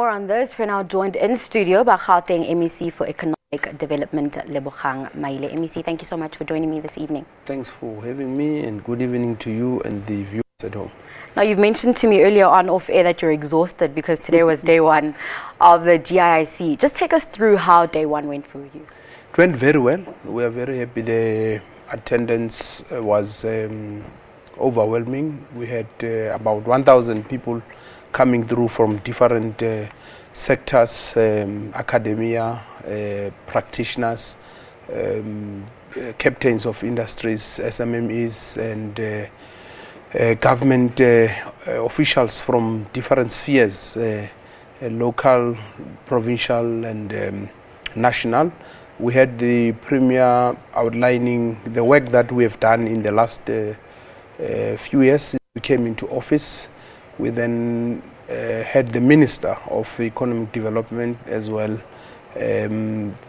More on this, we're now joined in studio by Gauteng MEC for Economic Development, Lebogang Maile. MEC, thank you so much for joining me this evening. Thanks for having me, and good evening to you and the viewers at home. Now, you've mentioned to me earlier on off air that you're exhausted because today was day one of the GIIC. Just take us through how day one went for you. It went very well. We are very happy. The attendance was overwhelming. We had about 1,000 people coming through from different sectors, academia, practitioners, captains of industries, SMMEs, and government officials from different spheres, local, provincial, and national. We had the Premier outlining the work that we have done in the last few years since we came into office. We then had the Minister of Economic Development as well,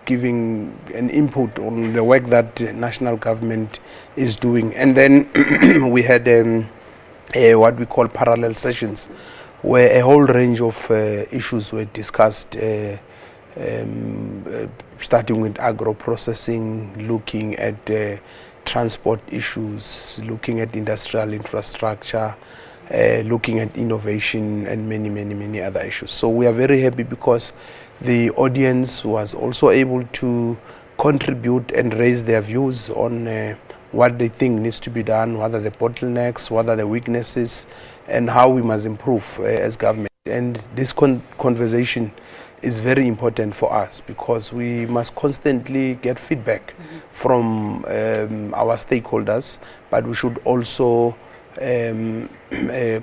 giving an input on the work that the national government is doing. And then we had what we call parallel sessions, where a whole range of issues were discussed, starting with agro-processing, looking at transport issues, looking at industrial infrastructure, looking at innovation, and many other issues. So we are very happy because the audience was also able to contribute and raise their views on what they think needs to be done, what are the bottlenecks, what are the weaknesses, and how we must improve as government. And this conversation is very important for us because we must constantly get feedback from our stakeholders, but we should also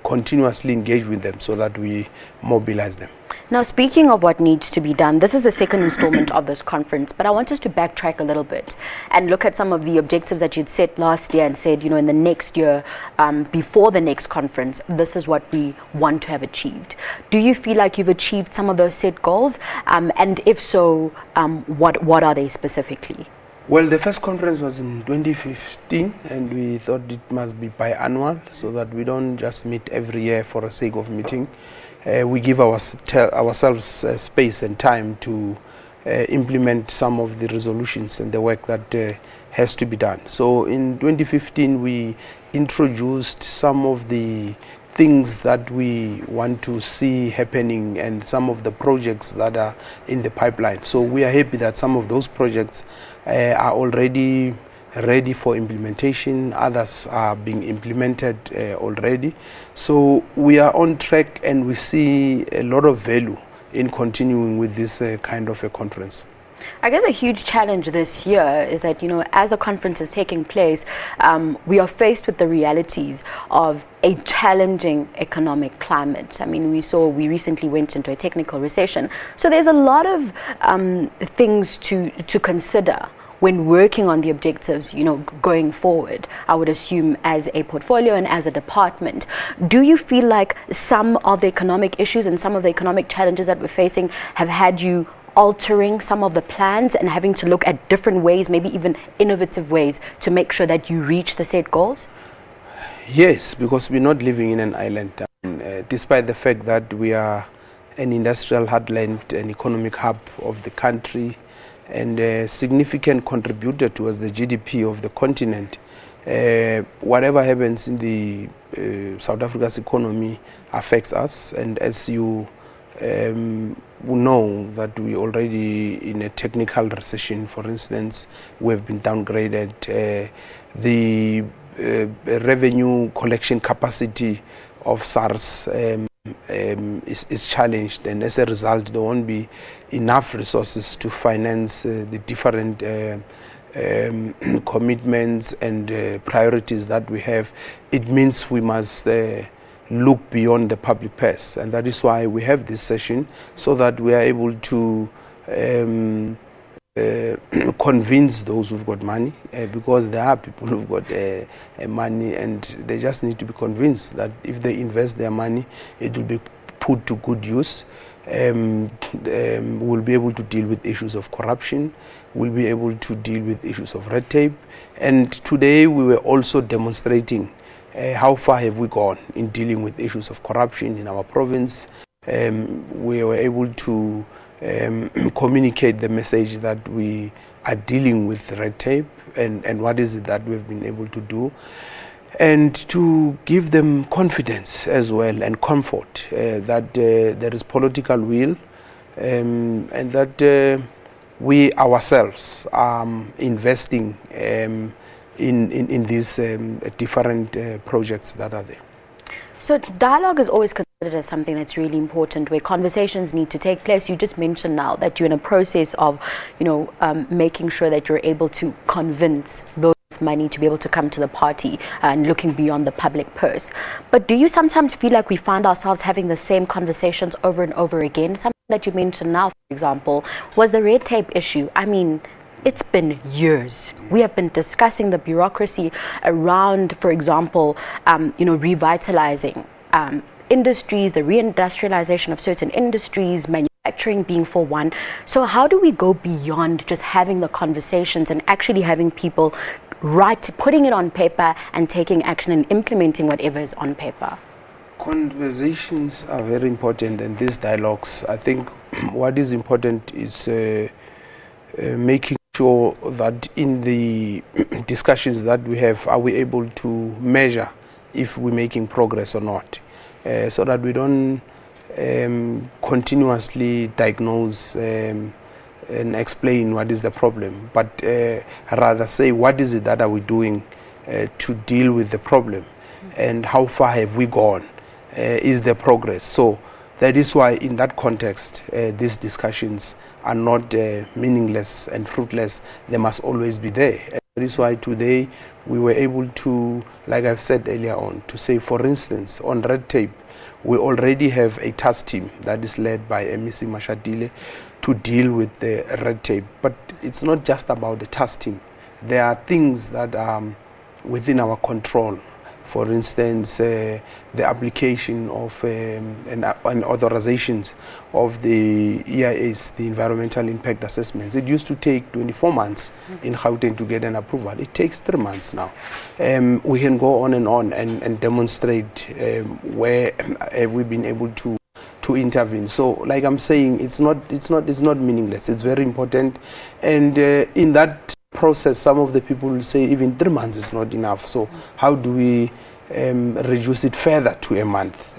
continuously engage with them so that we mobilize them. Now, speaking of what needs to be done, this is the second installment of this conference, but I want us to backtrack a little bit and look at some of the objectives that you'd set last year and said, you know, in the next year, before the next conference, this is what we want to have achieved. Do you feel like you've achieved some of those set goals? And if so, what are they specifically? Well, the first conference was in 2015, and we thought it must be biannual so that we don't just meet every year for the sake of meeting. We give ourselves space and time to implement some of the resolutions and the work that has to be done. So in 2015, we introduced some of the things that we want to see happening and some of the projects that are in the pipeline. So we are happy that some of those projects are already ready for implementation. Others are being implemented already. So we are on track, and we see a lot of value in continuing with this kind of a conference. I guess a huge challenge this year is that, you know, as the conference is taking place, we are faced with the realities of a challenging economic climate. I mean, we recently went into a technical recession. So there's a lot of things to consider when working on the objectives, you know, going forward, I would assume, as a portfolio and as a department. Do you feel like some of the economic issues and some of the economic challenges that we're facing have had you altering some of the plans and having to look at different ways, maybe even innovative ways, to make sure that you reach the set goals? Yes, because we're not living in an island. Despite the fact that we are an industrial heartland, an economic hub of the country, and a significant contributor towards the GDP of the continent, whatever happens in the South Africa's economy affects us. And as you know, that we already in a technical recession. For instance, we have been downgraded. The revenue collection capacity of SARS is challenged, and as a result there won't be enough resources to finance the different commitments and priorities that we have. It means we must look beyond the public purse, and that is why we have this session, so that we are able to convince those who've got money, because there are people who've got money, and they just need to be convinced that if they invest their money, it will be put to good use. We'll be able to deal with issues of corruption, we'll be able to deal with issues of red tape, and today we were also demonstrating how far have we gone in dealing with issues of corruption in our province, we were able to communicate the message that we are dealing with red tape and what is it that we've been able to do, and to give them confidence as well and comfort that there is political will, and that we ourselves are investing in these different projects that are there. So dialogue is always considered as something that's really important, where conversations need to take place. You just mentioned now that you're in a process of, making sure that you're able to convince those with money to be able to come to the party and looking beyond the public purse. But do you sometimes feel like we find ourselves having the same conversations over and over again? Something that you mentioned now, for example, was the red tape issue. I mean, it's been years. We have been discussing the bureaucracy around, for example, revitalizing industries, the reindustrialization of certain industries, manufacturing being for one. So how do we go beyond just having the conversations and actually having people putting it on paper and taking action and implementing whatever is on paper? Conversations are very important, and these dialogues, I think what is important is making sure that in the discussions that we have, are we able to measure if we're making progress or not, so that we don't continuously diagnose and explain what is the problem, but rather say what is it that are we doing to deal with the problem, and how far have we gone, is there progress. So that is why in that context these discussions are not meaningless and fruitless. They must always be there. And that is why today we were able to, like I've said earlier on, to say, for instance, on red tape, we already have a task team that is led by MEC Mashatile to deal with the red tape. But it's not just about the task team. There are things that are within our control. For instance, the application of and authorizations of the EIS, the environmental impact assessments. It used to take 24 months in Gauteng to get an approval. It takes 3 months now. We can go on and demonstrate where have we been able to intervene. So, like I'm saying, it's not meaningless. It's very important, and in that process, some of the people will say even 3 months is not enough. So how do we reduce it further to a month?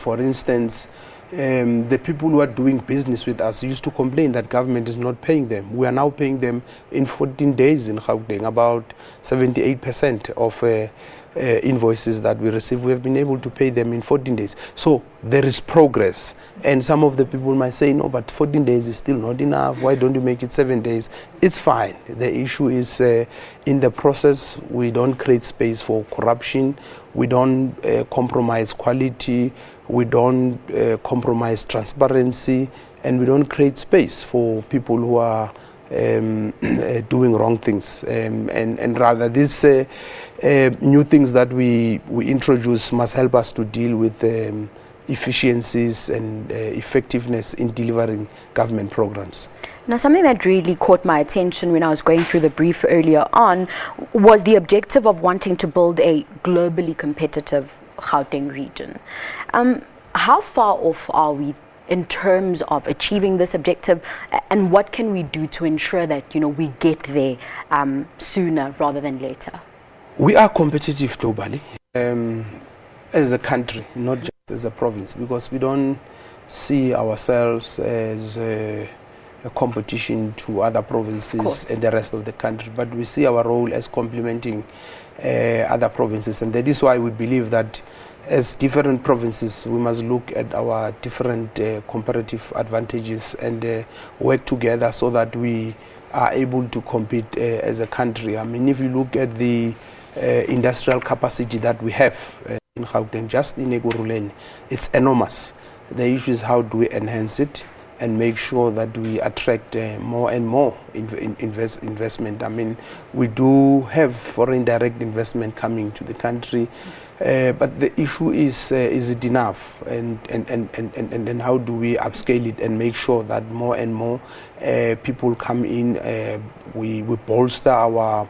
For instance, the people who are doing business with us used to complain that government is not paying them. We are now paying them in 14 days in Gauteng. About 78% of invoices that we receive, we have been able to pay them in 14 days. So there is progress. And some of the people might say, no, but 14 days is still not enough. Why don't you make it 7 days? It's fine. The issue is in the process, we don't create space for corruption. We don't compromise quality. We don't compromise transparency. And we don't create space for people who are doing wrong things, and rather these new things that we introduce must help us to deal with efficiencies and effectiveness in delivering government programs. Now, something that really caught my attention when I was going through the brief earlier on was the objective of wanting to build a globally competitive Gauteng region. How far off are we in terms of achieving this objective, and what can we do to ensure that we get there sooner rather than later? We are competitive globally as a country, not just as a province, because we don't see ourselves as a competition to other provinces and the rest of the country, but we see our role as complementing other provinces, and that is why we believe that as different provinces, we must look at our different comparative advantages and work together so that we are able to compete as a country. I mean, if you look at the industrial capacity that we have in Gauteng, just in Ekurhuleni, it's enormous. The issue is how do we enhance it and make sure that we attract more and more investment. I mean, we do have foreign direct investment coming to the country, but the issue is it enough? And how do we upscale it and make sure that more and more people come in? We bolster our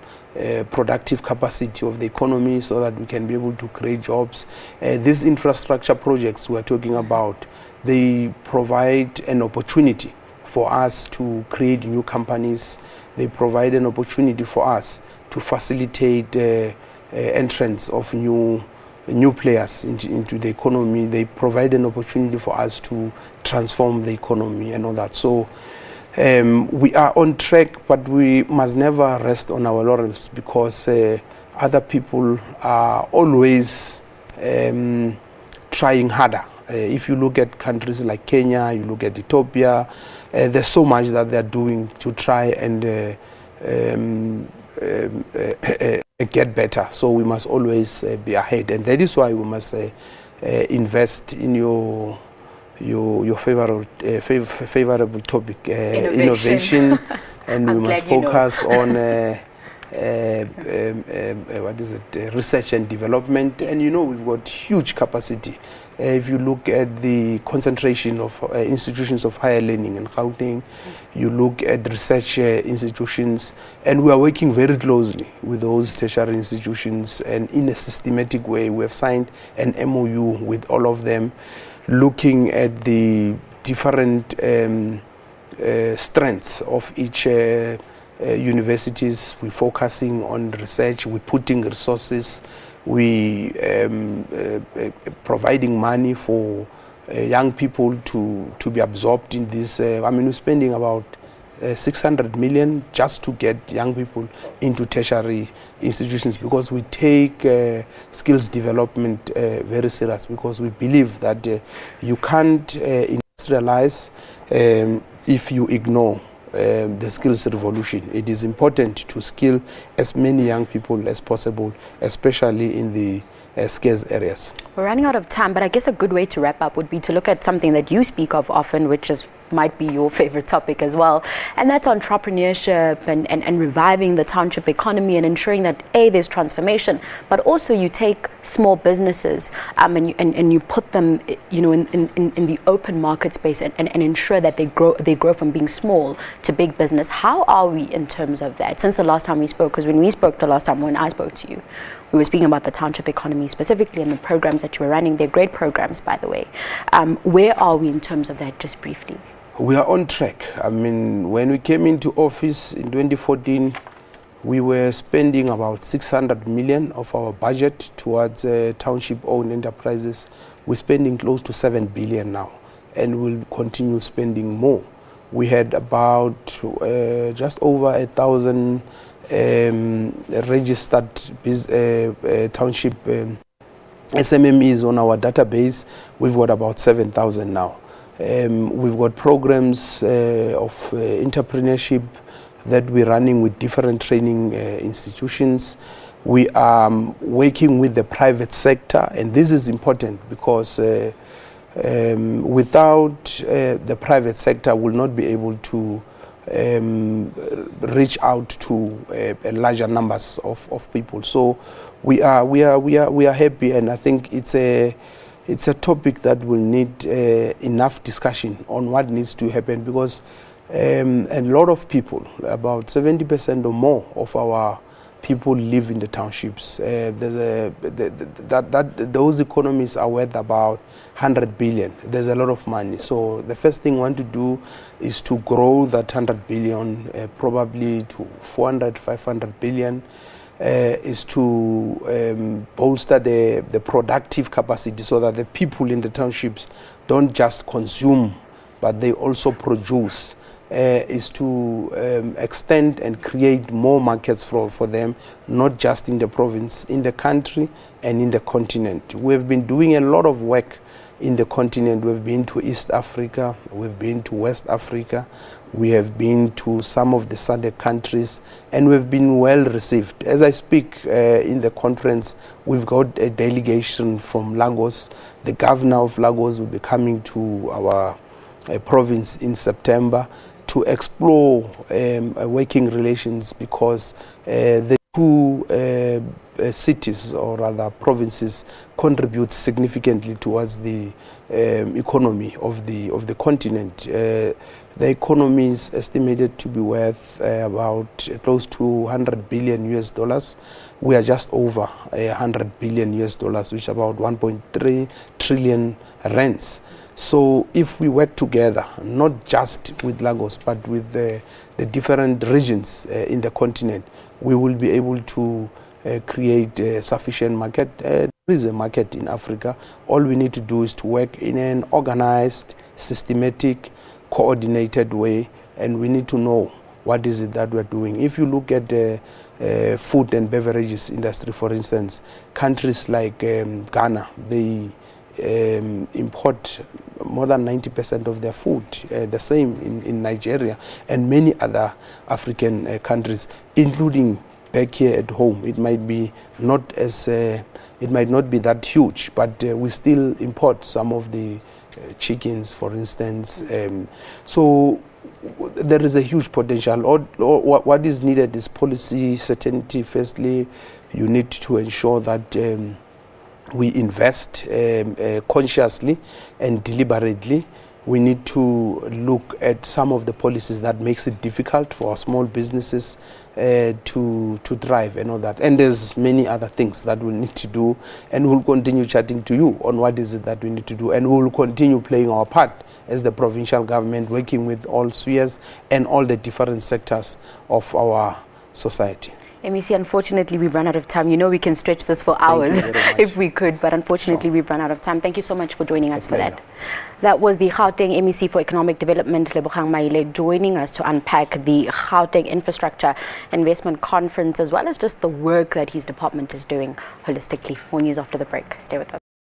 productive capacity of the economy so that we can be able to create jobs. These infrastructure projects we're talking about, they provide an opportunity for us to create new companies. They provide an opportunity for us to facilitate entrance of new players into the economy. They provide an opportunity for us to transform the economy and all that. So we are on track, but we must never rest on our laurels, because other people are always trying harder. If you look at countries like Kenya, you look at Ethiopia, there's so much that they're doing to try and get better. So we must always be ahead, and that is why we must invest in your favorable topic, innovation. And we must focus on research and development. Yes. And we've got huge capacity. If you look at the concentration of institutions of higher learning in Gauteng, you look at research institutions, and we are working very closely with those tertiary institutions, and in a systematic way we have signed an MOU with all of them, looking at the different strengths of each universities. We're focusing on research, we're putting resources, we providing money for young people to be absorbed in this. we're spending about 600 million just to get young people into tertiary institutions, because we take skills development very serious, because we believe that you can't industrialize if you ignore the skills revolution. It is important to skill as many young people as possible, especially in the scarce areas. We're running out of time, but I guess a good way to wrap up would be to look at something that you speak of often, which might be your favorite topic as well, and that's entrepreneurship and reviving the township economy and ensuring that there's transformation, but also you take small businesses and you put them in the open market space and ensure that they grow from being small to big business. How are we in terms of that since the last time we spoke? Because when we spoke the last time, when I spoke to you, we were speaking about the township economy specifically and the programs that you were running. They're great programs, by the way. Where are we in terms of that, just briefly? We are on track. When we came into office in 2014, we were spending about 600 million of our budget towards township-owned enterprises. We're spending close to 7 billion now, and we'll continue spending more. We had about just over 1,000 registered township SMMEs on our database. We've got about 7,000 now. We've got programs of entrepreneurship that we're running with different training institutions. We are working with the private sector, and this is important because without the private sector, we'll not be able to reach out to larger numbers of people. So we are happy, and I think it's a topic that will need enough discussion on what needs to happen, because a lot of people, about 70% or more of our people live in the townships. Those economies are worth about 100 billion. There's a lot of money. So the first thing we want to do is to grow that 100 billion probably to 400, 500 billion. Is to bolster the productive capacity, so that the people in the townships don't just consume, but they also produce. Is to extend and create more markets for them, not just in the province, in the country and in the continent. We've been doing a lot of work in the continent. We've been to East Africa, we've been to West Africa, we have been to some of the SADC countries, and we've been well received. As I speak in the conference, we've got a delegation from Lagos. The governor of Lagos will be coming to our province in September to explore working relations, because the two cities, or rather provinces, contribute significantly towards the economy of the continent. The economy is estimated to be worth about close to 100 billion US dollars. We are just over 100 billion US dollars, which is about 1.3 trillion rands. So if we work together, not just with Lagos, but with the different regions in the continent, we will be able to create a sufficient market. There is a market in Africa. All we need to do is to work in an organized, systematic, coordinated way, and we need to know what is it that we're doing. If you look at the food and beverages industry, for instance, countries like Ghana, they import more than 90% of their food, the same in Nigeria and many other African countries, including back here at home. It might be not as it might not be that huge, but we still import some of the chickens, for instance. So there is a huge potential. What is needed is policy certainty. Firstly, you need to ensure that we invest consciously and deliberately. We need to look at some of the policies that makes it difficult for our small businesses to thrive and all that. And there's many other things that we need to do, and we'll continue chatting to you on what is it that we need to do, and we'll continue playing our part as the provincial government, working with all spheres and all the different sectors of our society. MEC, unfortunately, we've run out of time. You know, we can stretch this for hours if we could, but unfortunately, we've run out of time. Thank you so much for joining us for that. That was the Gauteng MEC for Economic Development, Lebogang Maile, joining us to unpack the Gauteng Infrastructure Investment Conference, as well as just the work that his department is doing holistically. More news after the break. Stay with us.